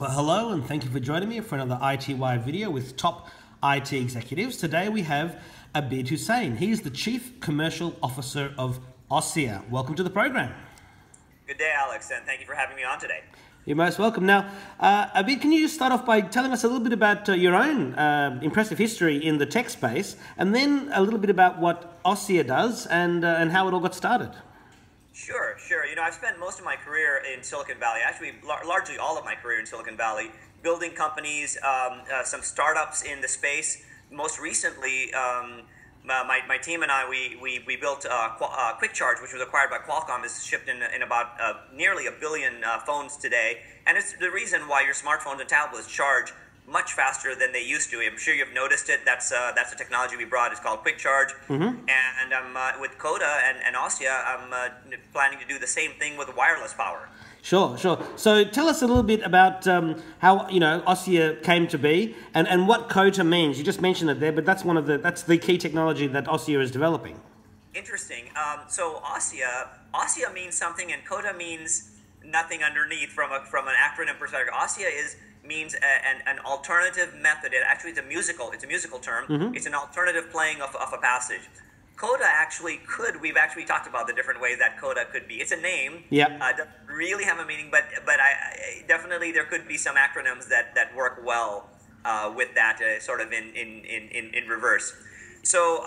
Well, hello and thank you for joining me for another iTWire video with top IT executives. Today we have Abid Hussain. He's the Chief Commercial Officer of Ossia. Welcome to the program. Good day, Alex, and thank you for having me on today. You're most welcome. Now, Abid, can you just start off by telling us a little bit about your own impressive history in the tech space, and then a little bit about what Ossia does and how it all got started? Sure. You know, I've spent most of my career in Silicon Valley, actually largely all of my career in Silicon Valley, building companies, some startups in the space. Most recently, my team and I, we built Quick Charge, which was acquired by Qualcomm, is shipped in about nearly 1 billion phones today. And it's the reason why your smartphones and tablets charge much faster than they used to. I'm sure you've noticed it. That's the technology we brought. It's called Quick Charge. Mm-hmm. And I'm with Coda and Ossia, I'm planning to do the same thing with wireless power. Sure. So tell us a little bit about how Ossia came to be and what COTA means. You just mentioned it there, but that's the key technology that Ossia is developing. Interesting. So Ossia means something, and COTA means nothing underneath from an acronym perspective. Ossia means an alternative method. It's a musical term. Mm-hmm. It's an alternative playing of a passage. Coda we've actually talked about the different ways that Coda could be. It's a name. Yeah. Doesn't really have a meaning, but I definitely there could be some acronyms that work well with that sort of in reverse. So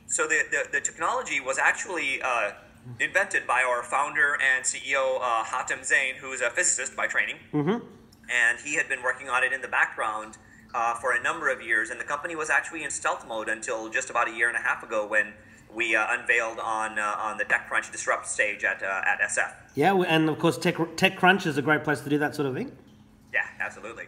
the technology was actually invented by our founder and CEO Abid Hussain, who is a physicist by training. Mm-hmm. And he had been working on it in the background for a number of years, and the company was actually in stealth mode until just about 1.5 years ago when we unveiled on the TechCrunch Disrupt stage at SF. Yeah, and of course TechCrunch is a great place to do that sort of thing. Yeah, absolutely.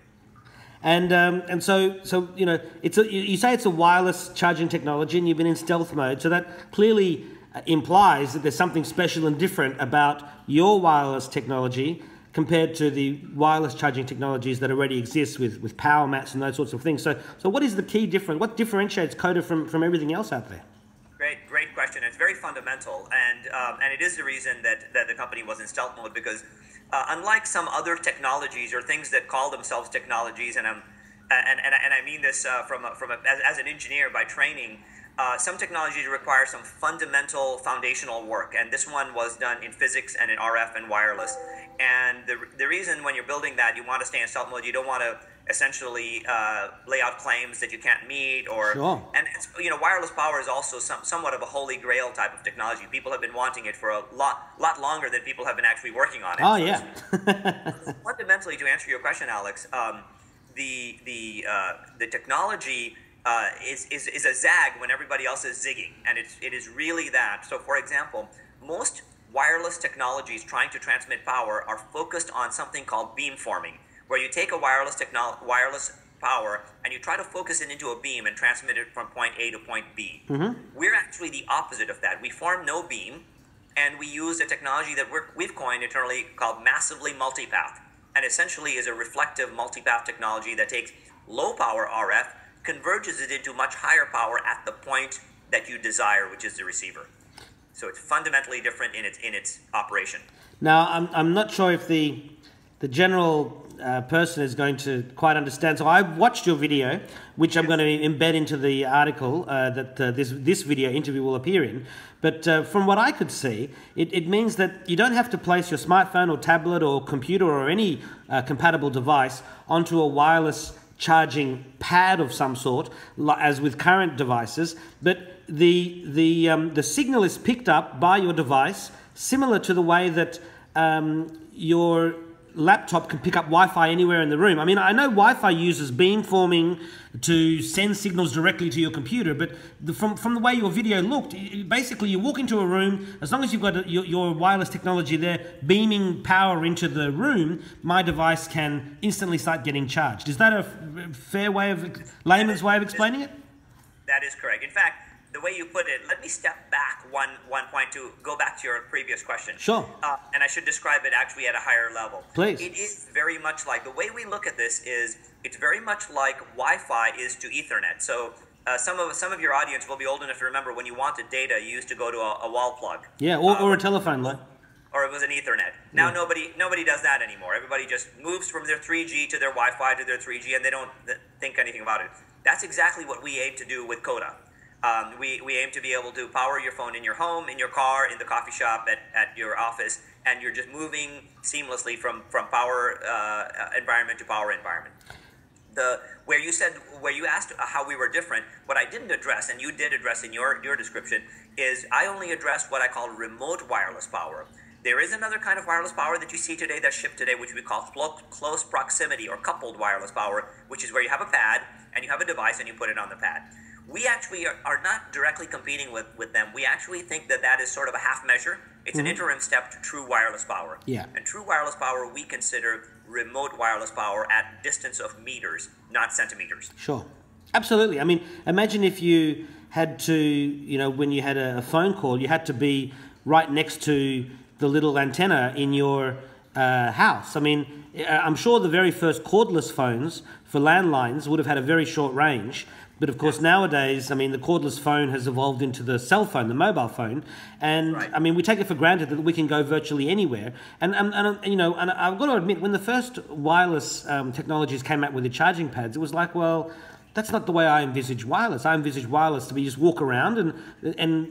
And so you say it's a wireless charging technology, and you've been in stealth mode, so that clearly implies that there's something special and different about your wireless technology compared to the wireless charging technologies that already exist with power mats and those sorts of things. So what is the key difference? What differentiates COTA from everything else out there? Great question. It's very fundamental, and it is the reason that the company was in stealth mode, because unlike some other technologies or things that call themselves technologies, and I mean this as an engineer by training, some technologies require some fundamental foundational work, and this one was done in physics and in RF and wireless. And the reason when you're building that you want to stay in stealth mode, you don't want to essentially lay out claims that you can't meet, or sure. And wireless power is also somewhat of a holy grail type of technology. People have been wanting it for a lot longer than people have been actually working on it. Oh, yeah. Fundamentally, to answer your question, Alex, the technology is a zag when everybody else is zigging, and it is really that. So, for example, most wireless technologies trying to transmit power are focused on something called beamforming, where you take a wireless power and you try to focus it into a beam and transmit it from point A to point B. Mm-hmm. We're actually the opposite of that. We form no beam, and we use a technology that we've coined internally called massively multipath, and essentially is a reflective multipath technology that takes low power RF, converges it into much higher power at the point that you desire, which is the receiver. So it's fundamentally different in its operation. Now, I'm not sure if the general person is going to quite understand. So I watched your video, which I'm going to embed into the article that this video interview will appear in. But from what I could see, it means that you don't have to place your smartphone or tablet or computer or any compatible device onto a wireless charging pad of some sort, as with current devices, but the signal is picked up by your device, similar to the way that your laptop can pick up Wi-Fi anywhere in the room. I mean, I know Wi-Fi uses beamforming to send signals directly to your computer, but from the way your video looked, basically you walk into a room, as long as you've got your wireless technology there beaming power into the room, my device can instantly start getting charged. Is that a fair layman's way of explaining it? That is correct. In fact, the way you put it, let me step back one point to go back to your previous question. Sure. And I should describe it actually at a higher level. Please. It is very much like, the way we look at this is, it's very much like Wi-Fi is to Ethernet. So some of your audience will be old enough to remember when you wanted data, you used to go to a wall plug. Yeah, or a telephone line. or it was an Ethernet. Now nobody does that anymore. Everybody just moves from their 3G to their Wi-Fi to their 3G, and they don't think anything about it. That's exactly what we aim to do with Coda. We aim to be able to power your phone in your home, in your car, in the coffee shop, at your office, and you're just moving seamlessly from power environment to power environment. Where you asked how we were different, what I didn't address, and you did address in your description, is I only addressed what I call remote wireless power. There is another kind of wireless power that you see today, that's shipped today, which we call close proximity or coupled wireless power, which is where you have a pad and you have a device and you put it on the pad. We actually are not directly competing with them. We actually think that is sort of a half measure. It's an interim step to true wireless power. Yeah. And true wireless power we consider remote wireless power at distance of meters, not centimeters. Sure. Absolutely. I mean, imagine if you had to, when you had a phone call, you had to be right next to the little antenna in your house. I mean, I'm sure the very first cordless phones for landlines would have had a very short range. But of course, nowadays, I mean, the cordless phone has evolved into the cell phone, the mobile phone, and I mean, we take it for granted that we can go virtually anywhere. And I've got to admit, when the first wireless technologies came out with the charging pads, it was like, well, that's not the way I envisage wireless. I envisage wireless to be just walk around, and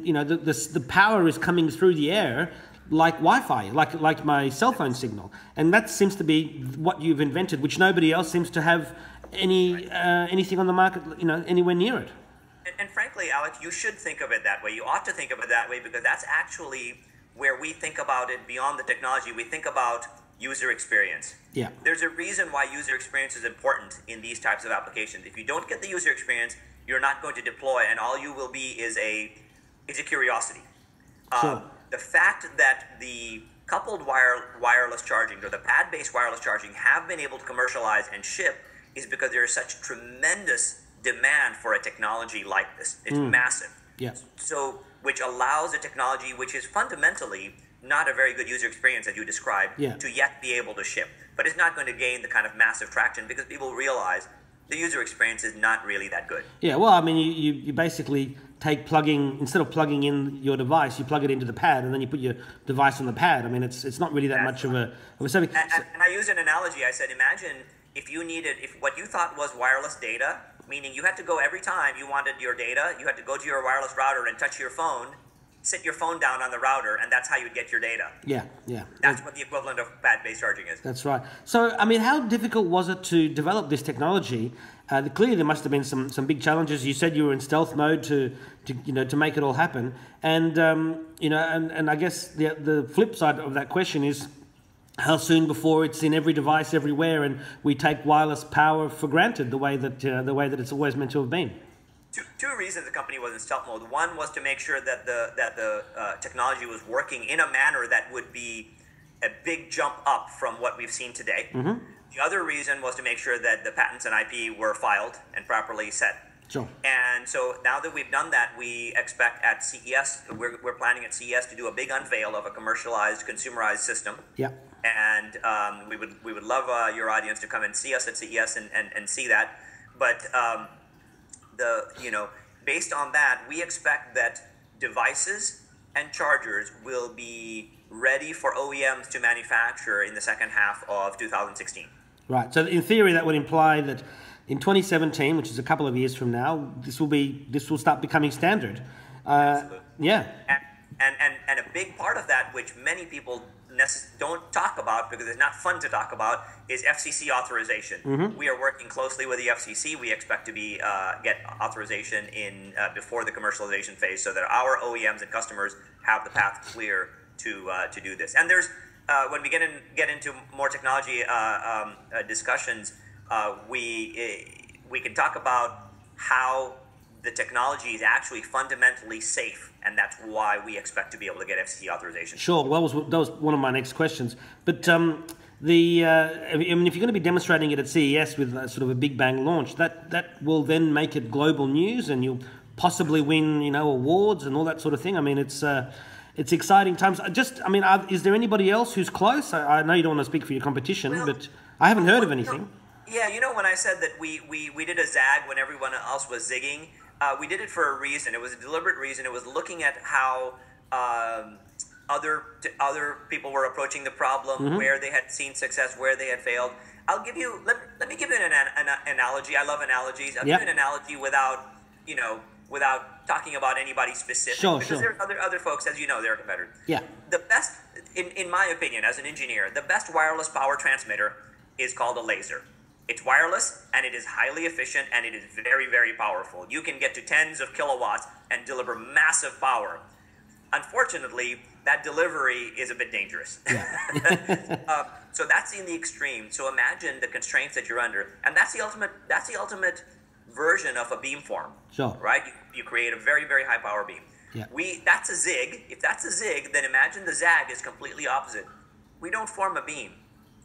the power is coming through the air like Wi-Fi, like my cell phone signal, and that seems to be what you've invented, which nobody else seems to have anything on the market, anywhere near it. And frankly, Alex, you should think of it that way. You ought to think of it that way, because that's actually where we think about it beyond the technology. We think about user experience. Yeah. There's a reason why user experience is important in these types of applications. If you don't get the user experience, you're not going to deploy, and all you will be is a curiosity. Sure. The fact that the coupled wireless charging or the pad-based wireless charging have been able to commercialize and ship is because there is such tremendous demand for a technology like this. It's massive. Yeah. So, which allows a technology which is fundamentally not a very good user experience that you described to yet be able to ship. But it's not going to gain the kind of massive traction because people realize the user experience is not really that good. Yeah, well, I mean, you basically take instead of plugging in your device, you plug it into the pad, and then you put your device on the pad. I mean, it's not really that much of a saving. And I used an analogy. I said, imagine if what you thought was wireless data, meaning you had to go every time you wanted your data, you had to go to your wireless router and touch your phone, sit your phone down on the router, and that's how you'd get your data. Yeah. That's what the equivalent of pad-based charging is. That's right. So, I mean, how difficult was it to develop this technology? Clearly, there must have been some big challenges. You said you were in stealth mode to make it all happen, and and I guess the flip side of that question is, how soon before it's in every device everywhere, and we take wireless power for granted the way that it's always meant to have been? Two reasons the company was in stealth mode. One was to make sure that the technology was working in a manner that would be a big jump up from what we've seen today. Mm-hmm. The other reason was to make sure that the patents and IP were filed and properly set. Sure. And so now that we've done that, we expect at CES, we're planning at CES to do a big unveil of a commercialized, consumerized system. Yeah. And we would love your audience to come and see us at CES and see that. But based on that, we expect that devices and chargers will be ready for OEMs to manufacture in the second half of 2016. Right. So in theory, that would imply that in 2017, which is a couple of years from now, this will start becoming standard. Absolutely. Yeah. And a big part of that, which many people don't talk about because it's not fun to talk about, is FCC authorization. Mm-hmm. We are working closely with the FCC. We expect to get authorization before the commercialization phase, so that our OEMs and customers have the path clear to do this. And there's when we get into more technology discussions, we can talk about how the technology is actually fundamentally safe, and that's why we expect to be able to get FCC authorization. Sure, well, that was one of my next questions. But I mean, if you're going to be demonstrating it at CES with sort of a big bang launch, that will then make it global news, and you'll possibly win, awards and all that sort of thing. I mean, it's exciting times. Is there anybody else who's close? I know you don't want to speak for your competition, but I haven't heard of anything. Yeah, when I said that we did a zag when everyone else was zigging, we did it for a reason. It was a deliberate reason. It was looking at how other people were approaching the problem, where they had seen success, where they had failed. I'll give you, let me give you an analogy. I love analogies. I'll give you an analogy without, without talking about anybody specific. Sure, because sure. there are other folks, as you know, they're competitors. Yeah. The best, in my opinion, as an engineer, the best wireless power transmitter is called a laser. It's wireless, and it is highly efficient, and it is very, very powerful. You can get to tens of kilowatts and deliver massive power. Unfortunately, that delivery is a bit dangerous. Yeah. So that's in the extreme. So imagine the constraints that you're under, and that's the ultimate version of a beamform. Sure. Right? You create a very, very high power beam. Yeah. That's a zig. If that's a zig, then imagine the zag is completely opposite. We don't form a beam.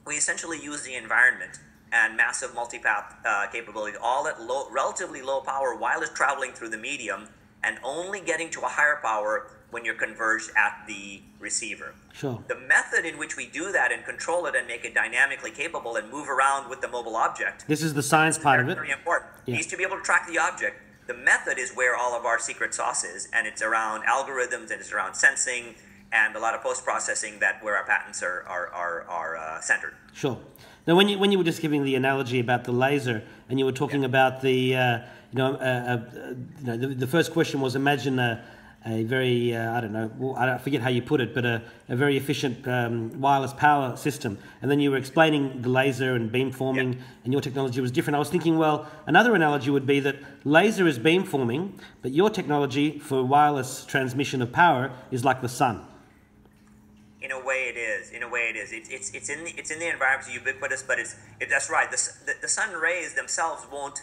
We essentially use the environment and massive multipath capability, all at relatively low power while it's traveling through the medium, and only getting to a higher power when you're converged at the receiver. Sure. The method in which we do that and control it and make it dynamically capable and move around with the mobile object. This is the science part of it. Very important. Yeah. It needs to be able to track the object. The method is where all of our secret sauce is, and it's around algorithms, and it's around sensing, and a lot of post-processing where our patents are centered. Sure. Now, when you were just giving the analogy about the laser, and you were talking about the the first question was, imagine a very I forget how you put it, but a very efficient wireless power system, and then you were explaining the laser and beamforming, and your technology was different. I was thinking, well, another analogy would be that laser is beamforming, but your technology for wireless transmission of power is like the sun. In a way, it is. It's in the environment, it's ubiquitous, but that's right. The sun rays themselves won't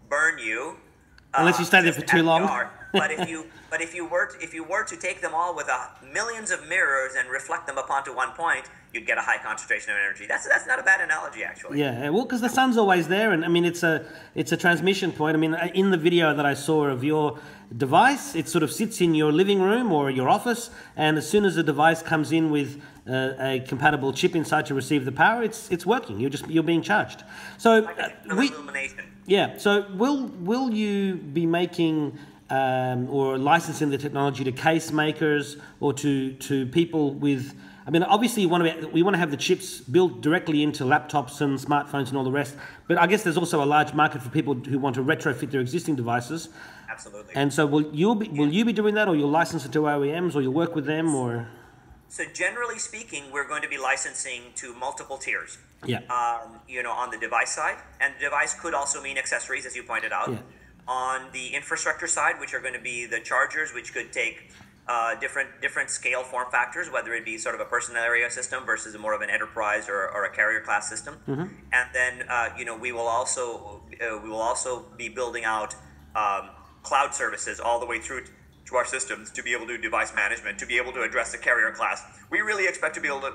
burn you unless you stay there for too long. But if you were to take them all with millions of mirrors and reflect them up onto one point, you'd get a high concentration of energy. That's not a bad analogy, actually. Yeah, well, because the sun's always there, and I mean it's a transmission point. I mean, in the video that I saw of your device, it sort of sits in your living room or your office, and as soon as the device comes in with a compatible chip inside to receive the power, it's working. You're being charged. So illumination. Yeah. So will you be making or licensing the technology to case makers or to people with? I mean, obviously, we want to have the chips built directly into laptops and smartphones and all the rest. But I guess there's also a large market for people who want to retrofit their existing devices. Absolutely. And so, will you be doing that, or you'll license it to OEMs, or you'll work with them, or? So generally speaking, we're going to be licensing to multiple tiers. Yeah. On the device side, and the device could also mean accessories, as you pointed out. Yeah. On the infrastructure side, which are going to be the chargers, which could take different scale form factors, whether it be sort of a personal area system versus more of an enterprise or a carrier class system. Mm-hmm. And then we will also be building out cloud services all the way through to our systems to be able to do device management, to be able to address the carrier class. We really expect to be able to,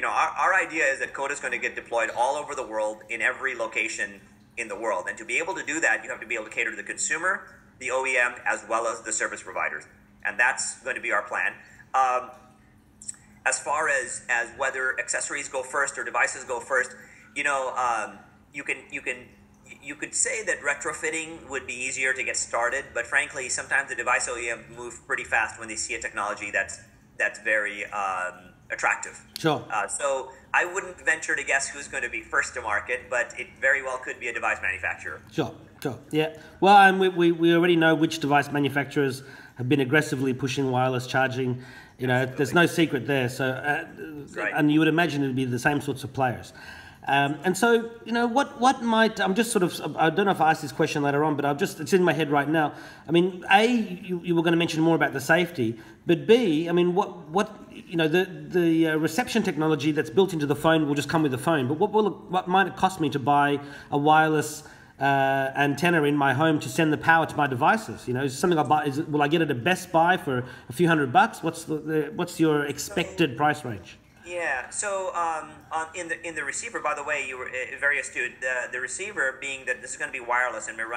our idea is that Coda is going to get deployed all over the world in every location in the world. And to be able to do that, you have to be able to cater to the consumer, the OEM, as well as the service providers. And that's going to be our plan. As far as whether accessories go first or devices go first, you could say that retrofitting would be easier to get started, but frankly, sometimes the device OEM move pretty fast when they see a technology that's very attractive. Sure. So I wouldn't venture to guess who's going to be first to market, but it very well could be a device manufacturer. Sure. Yeah. Well, and we already know which device manufacturers have been aggressively pushing wireless charging. There's no secret there. So, right. And you would imagine it'd be the same sorts of players. And so, what might, I'm just sort of, I don't know if I asked this question later on, but it's in my head right now. I mean, A, you were going to mention more about the safety, but B, I mean, the reception technology that's built into the phone will just come with the phone, but what might it cost me to buy a wireless antenna in my home to send the power to my devices? Is something I buy? Will I get it at Best Buy for a few $100? What's your expected price range? Yeah. So in the receiver, by the way, you were very astute. The receiver, being that this is going to be wireless and we're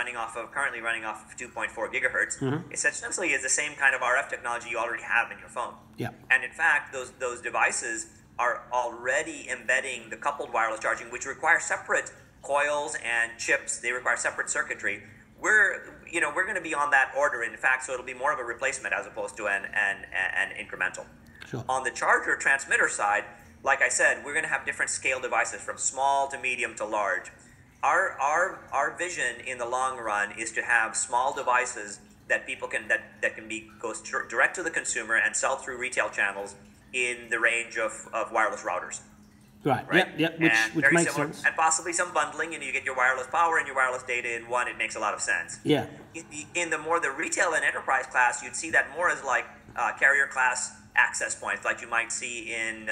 currently running off of 2.4 gigahertz, mm-hmm. essentially is the same kind of RF technology you already have in your phone. Yeah. And in fact, those devices are already embedding the coupled wireless charging, which require separate coils and chips. They require separate circuitry. We're going to be on that order, in fact, so it'll be more of a replacement as opposed to an incremental. Sure. On the charger transmitter side, like I said, we're going to have different scale devices from small to medium to large. Our vision in the long run is to have small devices that people can that can be goes direct to the consumer and sell through retail channels in the range of wireless routers. Right. Yep. Which makes sense. And possibly some bundling, and you get your wireless power and your wireless data in one. It makes a lot of sense. Yeah. In the more the retail and enterprise class, you'd see that more as like carrier class access points, like you might see in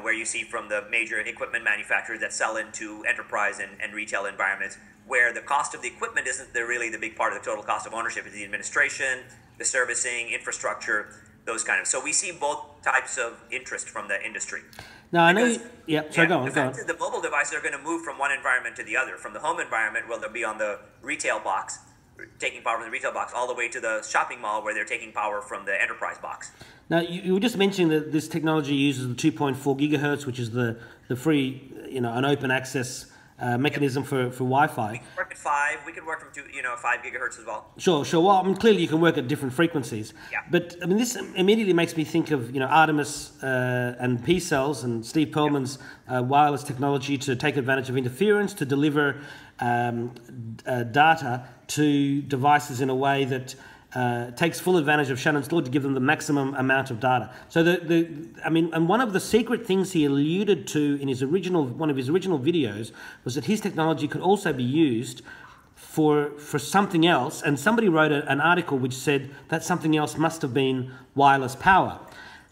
where you see from the major equipment manufacturers that sell into enterprise and retail environments, where the cost of the equipment isn't really the big part of the total cost of ownership. It's the administration, the servicing, infrastructure, those kind of. So we see both types of interest from the industry. Now I know. So go on. The mobile devices are going to move from one environment to the other. From the home environment, where they'll be on the retail box, taking power from the retail box, all the way to the shopping mall, where they're taking power from the enterprise box. Now you were just mentioning that this technology uses the 2.4 gigahertz, which is the free, an open access mechanism for Wi-Fi. We can work at 5. We could work from 5 gigahertz as well. Sure. Well, I mean, clearly you can work at different frequencies. Yeah. But I mean, this immediately makes me think of Artemis and P cells and Steve Perlman's wireless technology to take advantage of interference to deliver data to devices in a way that takes full advantage of Shannon's law to give them the maximum amount of data. So and one of the secret things he alluded to in one of his original videos was that his technology could also be used for something else, and somebody wrote an article which said that something else must have been wireless power.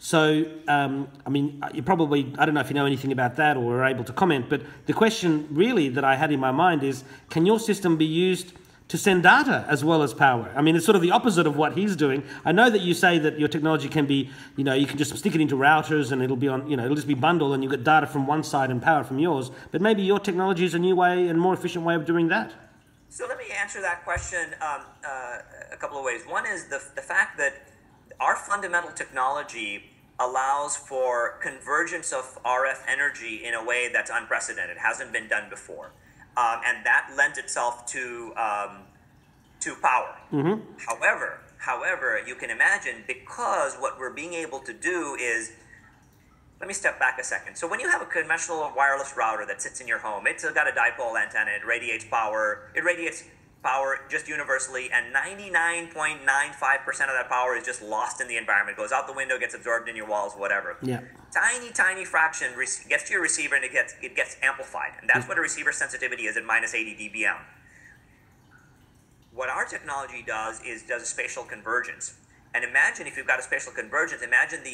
So, I mean, I don't know if you know anything about that or are able to comment, but the question really that I had in my mind is, can your system be used to send data as well as power? I mean, it's sort of the opposite of what he's doing. I know that you say that your technology can be, you can just stick it into routers and it'll be on, it'll just be bundled and you get data from one side and power from yours. But maybe your technology is a new way and more efficient way of doing that. So let me answer that question a couple of ways. One is the fact that our fundamental technology allows for convergence of RF energy in a way that's unprecedented. It hasn't been done before. And that lends itself to power. Mm-hmm. However, you can imagine, because what we're being able to do is, let me step back a second. So when you have a conventional wireless router that sits in your home, it's got a dipole antenna, it radiates power just universally, and 99.95% of that power is just lost in the environment. It goes out the window, gets absorbed in your walls, whatever. Yeah. Tiny fraction gets to your receiver and it gets amplified. And that's what a receiver sensitivity is at minus 80 dBm. What our technology does a spatial convergence. And imagine if you've got a spatial convergence, imagine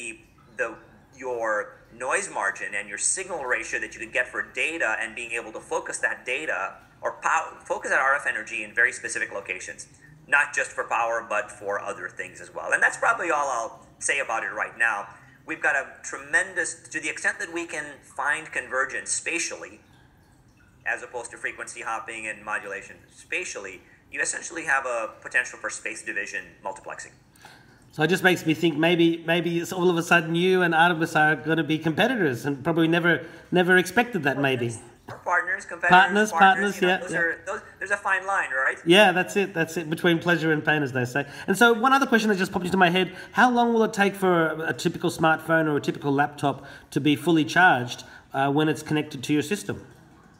your noise margin and your signal ratio that you could get for data, and being able to focus that data or focus that RF energy in very specific locations, not just for power, but for other things as well. And that's probably all I'll say about it right now. We've got a tremendous, to the extent that we can find convergence spatially, as opposed to frequency hopping and modulation spatially, you essentially have a potential for space division multiplexing. So it just makes me think maybe it's all of a sudden you and Artemis are going to be competitors, and probably never expected that. Maybe. Or partners, competitors, partners. There's a fine line, right? Yeah, that's it. Between pleasure and pain, as they say. And so one other question that just popped into my head: how long will it take for a typical smartphone or a typical laptop to be fully charged when it's connected to your system?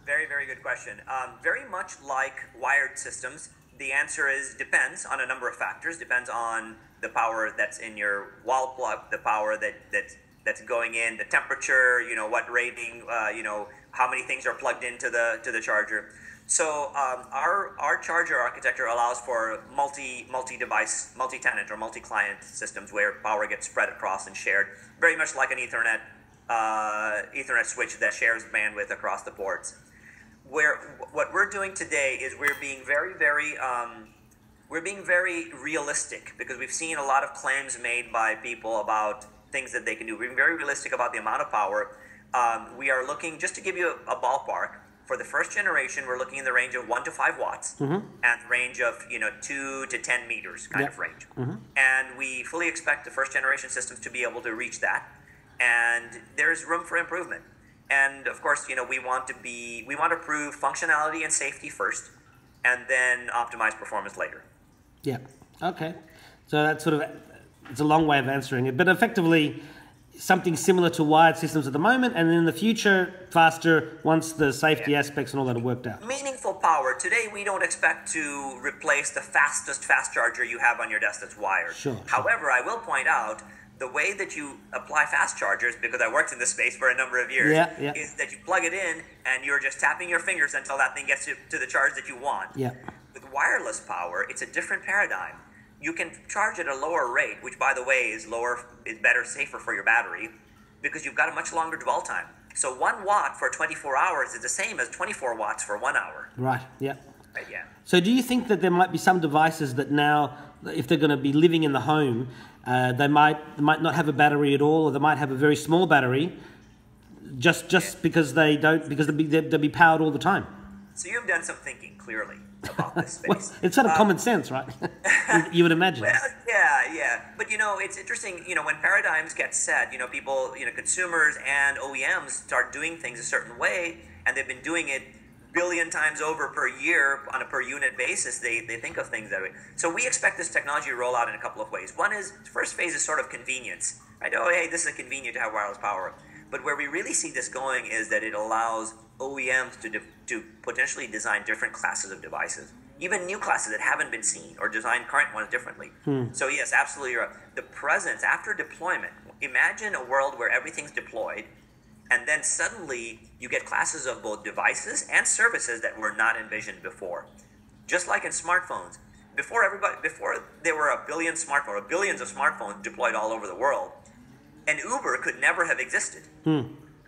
Very, very good question. Very much like wired systems, the answer is depends on a number of factors. Depends on the power that's in your wall plug, the power that's going in, the temperature, what rating, how many things are plugged into the charger. So our charger architecture allows for multi-device, multi-tenant or multi-client systems where power gets spread across and shared, very much like an Ethernet switch that shares bandwidth across the ports. What we're doing today is we're being very realistic, because we've seen a lot of claims made by people about things that they can do. We're being very realistic about the amount of power. We are looking, just to give you a ballpark, for the first generation, we're looking in the range of 1 to 5 watts, and the range of 2 to 10 meters kind of range. And we fully expect the first generation systems to be able to reach that. And there's room for improvement. And of course, we want to prove functionality and safety first, and then optimize performance later. Yeah. Okay. So that's it's a long way of answering it, but effectively, something similar to wired systems at the moment, and in the future, faster once the safety aspects and all that are worked out. Meaningful power. Today, we don't expect to replace the fastest fast charger you have on your desk that's wired. Sure. However, I will point out the way that you apply fast chargers, because I worked in this space for a number of years, is that you plug it in and you're just tapping your fingers until that thing gets to the charge that you want. Yeah. With wireless power, it's a different paradigm. You can charge at a lower rate, which, by the way, is better, safer for your battery, because you've got a much longer dwell time. So 1 watt for 24 hours is the same as 24 watts for 1 hour. Right, yeah. Right, yeah. So do you think that there might be some devices that now, if they're going to be living in the home, they might not have a battery at all, or they might have a very small battery, just because they'll be powered all the time? So you've done some thinking, clearly, about this space. Well, it's sort of common sense, right? You would imagine. Well, yeah. But, it's interesting, when paradigms get set, people, consumers and OEMs start doing things a certain way, and they've been doing it billion times over per year on a per unit basis. They think of things that way. So we expect this technology to roll out in a couple of ways. One is, first phase is sort of convenience. Right? Oh, hey, this is convenient to have wireless power. But where we really see this going is that it allows OEMs to potentially design different classes of devices, even new classes that haven't been seen, or design current ones differently. So yes, absolutely right. The presence after deployment, imagine a world where everything's deployed, and then suddenly you get classes of both devices and services that were not envisioned before. Just like in smartphones. Before there were billions of smartphones deployed all over the world, and Uber could never have existed.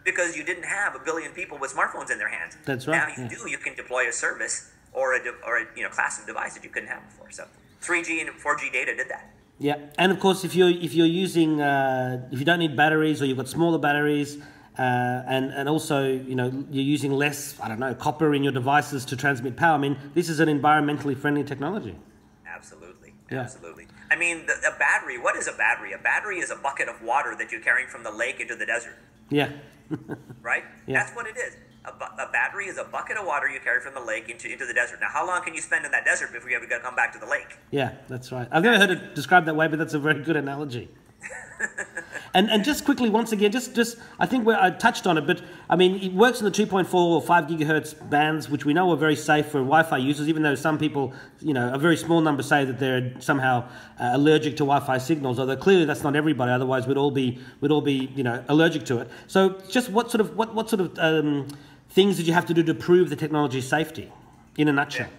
Because you didn't have a billion people with smartphones in their hands. That's right. Now you can deploy a service or a class of device that you couldn't have before. So 3G and 4G data did that. Yeah, and of course, if you're using if you don't need batteries, or you've got smaller batteries, and also you're using less copper in your devices to transmit power. I mean, this is an environmentally friendly technology. Absolutely. Yeah. Absolutely. I mean, a battery. What is a battery? A battery is a bucket of water that you're carrying from the lake into the desert. Yeah. Right? Yeah. That's what it is. A battery is a bucket of water you carry from the lake into the desert. Now, how long can you spend in that desert before you ever got to come back to the lake? Yeah, that's right. I've never heard it described that way, but that's a very good analogy. And just quickly, once again, just I think I touched on it, but I mean, it works in the 2.4 or 5 gigahertz bands, which we know are very safe for Wi-Fi users, even though some people, a very small number say that they're somehow allergic to Wi-Fi signals, although clearly that's not everybody, otherwise we'd all be allergic to it. So just what sort of things did you have to do to prove the technology's safety, in a nutshell?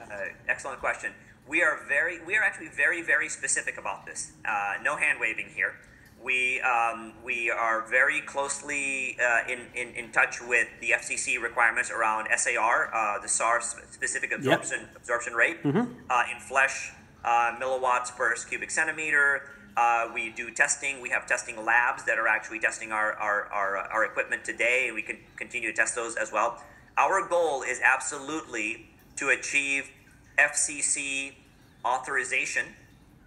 Excellent question. We are actually very, very specific about this. No hand waving here. We are very closely in touch with the FCC requirements around SAR, the SAR specific absorption rate, in flesh, milliwatts per cubic centimeter. We do testing. We have testing labs that are actually testing our equipment today, and we can continue to test those as well. Our goal is absolutely to achieve FCC authorization,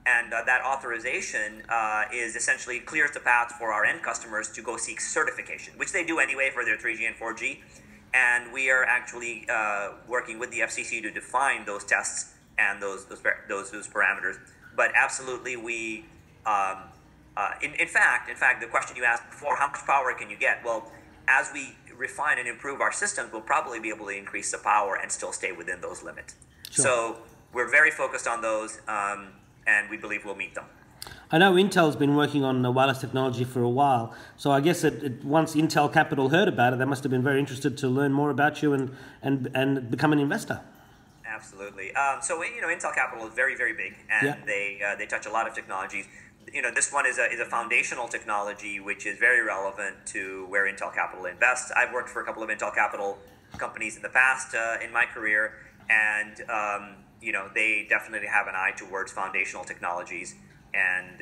and that authorization is essentially clears the path for our end customers to go seek certification, which they do anyway for their 3G and 4G. And we are actually working with the FCC to define those tests and those parameters. But absolutely, we in fact, the question you asked before, how much power can you get? Well, as we refine and improve our systems, we'll probably be able to increase the power and still stay within those limits. Sure. So we're very focused on those, and we believe we'll meet them. I know Intel's been working on wireless technology for a while, so I guess once Intel Capital heard about it, they must have been very interested to learn more about you and become an investor. Absolutely. So Intel Capital is very, very big, and they touch a lot of technologies. This one is a foundational technology which is very relevant to where Intel Capital invests. I've worked for a couple of Intel Capital companies in the past in my career, and they definitely have an eye towards foundational technologies, and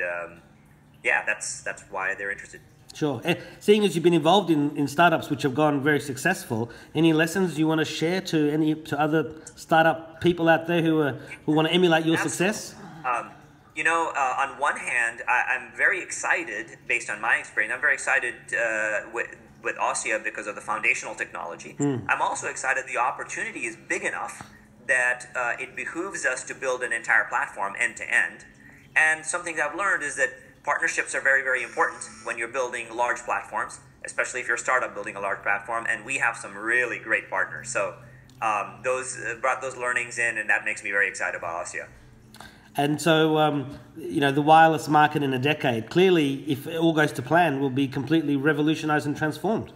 that's why they're interested. Sure. Seeing as you've been involved in startups which have gone very successful, any lessons you want to share to other startup people out there who want to emulate your success? On one hand, I'm very excited, based on my experience, I'm very excited with Ossia because of the foundational technology. I'm also excited the opportunity is big enough that it behooves us to build an entire platform end to end. And something that I've learned is that partnerships are very, very important when you're building large platforms, especially if you're a startup building a large platform. And we have some really great partners. So those brought those learnings in, and that makes me very excited about Ossia. And so, you know, the wireless market in a decade, clearly, if it all goes to plan, will be completely revolutionized and transformed.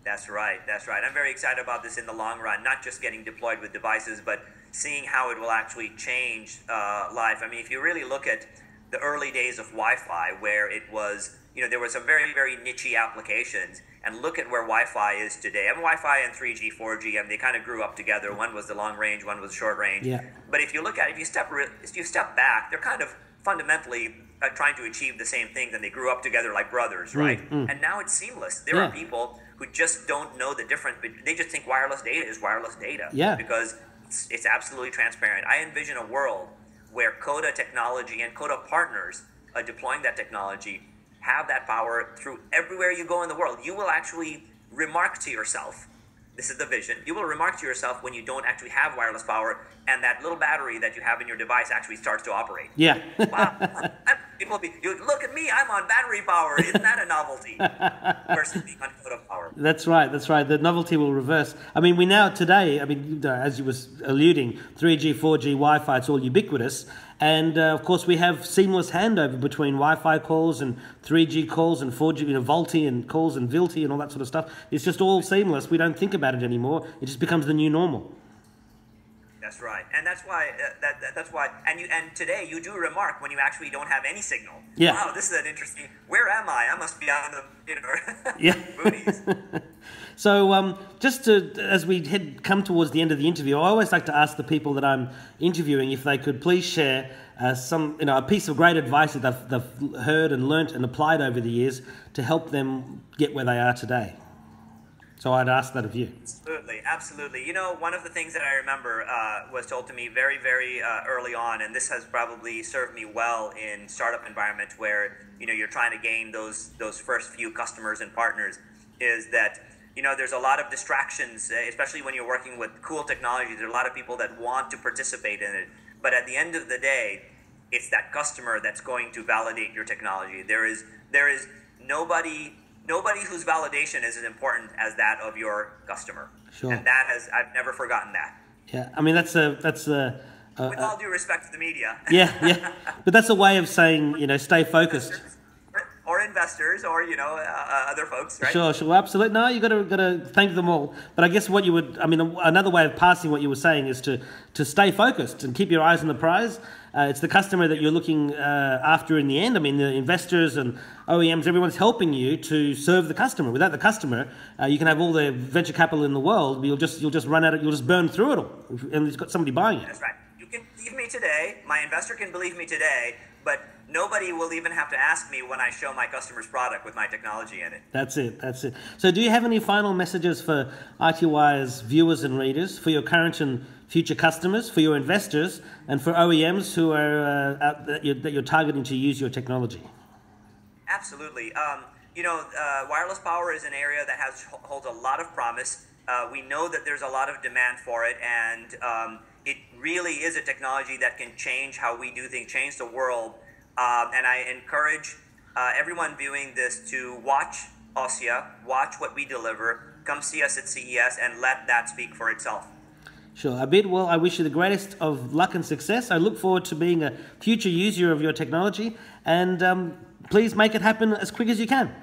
That's right. That's right. I'm very excited about this in the long run, not just getting deployed with devices, but seeing how it will actually change life. I mean, if you really look at the early days of Wi-Fi, where it was, you know, there were some very, very niche applications, and look at where Wi-Fi is today. I mean, Wi-Fi and 3G, 4G, I mean, they kind of grew up together. One was the long range, one was the short range. Yeah. But if you look at it, if you step back, they're kind of fundamentally trying to achieve the same thing, and they grew up together like brothers, right? And now it's seamless. There are people who just don't know the difference. They just think wireless data is wireless data. Yeah. Because it's absolutely transparent. I envision a world where Coda technology and Coda partners deploying that technology have that power through everywhere you go in the world. You will actually remark to yourself, this is the vision, you will remark to yourself when you don't actually have wireless power and that little battery that you have in your device actually starts to operate. Yeah. Wow. People will be, look at me, I'm on battery power. Isn't that a novelty? Versus being on Coda power. That's right, that's right. The novelty will reverse. I mean, we now today, I mean, as you was alluding, 3G, 4G, Wi-Fi, it's all ubiquitous. And of course, we have seamless handover between Wi-Fi calls and 3G calls and 4G, you know, VoLTE and calls and ViLTE and all that sort of stuff. It's just all seamless. We don't think about it anymore. It just becomes the new normal. That's right, and that's why. That's why. And today you do remark when you actually don't have any signal. Yeah. Wow, this is an interesting. Where am I? I must be on the, you know, yeah. movies. So just to, as we come towards the end of the interview, I always like to ask the people that I'm interviewing if they could please share some, you know, a piece of great advice that they've heard and learnt and applied over the years to help them get where they are today. So I'd ask that of you. Absolutely, absolutely. You know, one of the things that I remember was told to me very, very early on, and this has probably served me well in startup environment where, you know, you're trying to gain those first few customers and partners, is that, you know, there's a lot of distractions, especially when you're working with cool technology. There are a lot of people that want to participate in it. But at the end of the day, it's that customer that's going to validate your technology. There is nobody whose validation is as important as that of your customer. Sure. And I've never forgotten that. Yeah, I mean, that's a with all due respect to the media. Yeah. But that's a way of saying, you know, stay focused. Or investors, or, you know, other folks, right? Sure, absolutely. No, you got to thank them all. But I guess what you would, I mean, another way of passing what you were saying is to stay focused and keep your eyes on the prize. It's the customer that you're looking after in the end. I mean, the investors and OEMs, everyone's helping you to serve the customer. Without the customer, you can have all the venture capital in the world, but you'll just run out of, you'll just burn through it all, and you've got somebody buying it. That's right. You can believe me today. My investor can believe me today, but nobody will even have to ask me when I show my customer's product with my technology in it. That's it. So do you have any final messages for iTWire's viewers and readers, for your current and future customers, for your investors, and for OEMs who are that you're targeting to use your technology? Absolutely. You know, wireless power is an area that holds a lot of promise. We know that there's a lot of demand for it, and it really is a technology that can change how we do things, change the world. And I encourage everyone viewing this to watch Ossia, watch what we deliver, come see us at CES, and let that speak for itself. Sure. Abid, well, I wish you the greatest of luck and success. I look forward to being a future user of your technology, and please make it happen as quick as you can.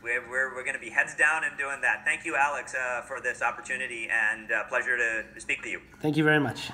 We're going to be heads down and doing that. Thank you, Alex, for this opportunity, and pleasure to speak to you. Thank you very much.